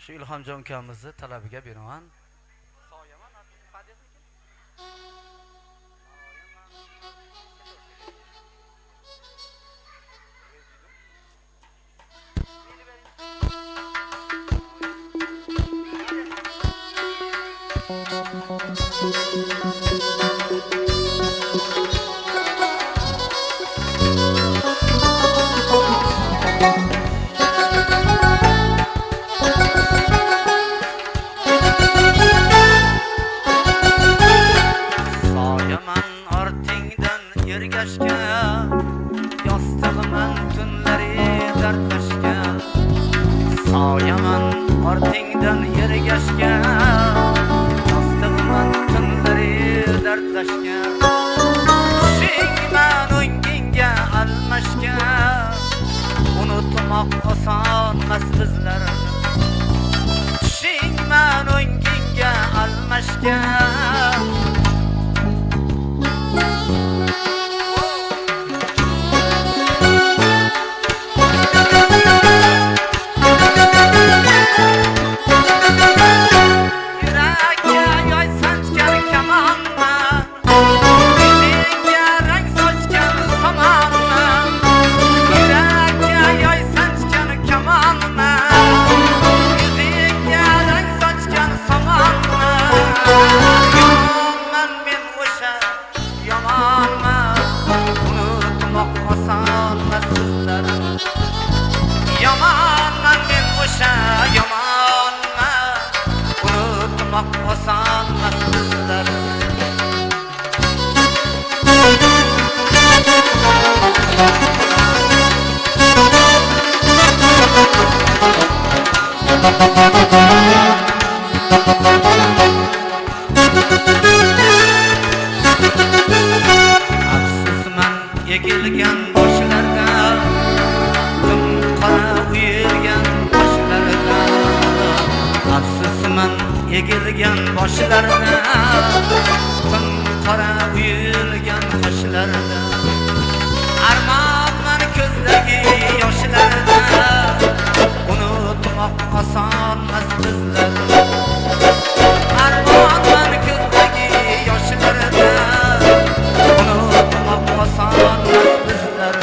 Shu Ilhomjon ukamizni talabiga beraman. Soyaman ortingdan ergashga, yostig'iman tunlari dardlashga. Soyaman ortingdan ergashga, yostig'iman tunlari dardlashga. Tushingman o'ngingga almashga, unutmoq osonmas bizlarni. Tushingman o'ngingga almashga, yomonman men o'sha yomonman, unutmoq osonmas bizlar. Afsusman egilgan boshlarga, qora uyirgan boshlarga. Afsusman egilgan boshlarga, qora uyirgan boshlarga. Armonman ko'zdagi yoshlarga, unutmoq osonmas bizlar. Armonman ko'zdagi yoshlarga, unutmoq osonmas bizlar.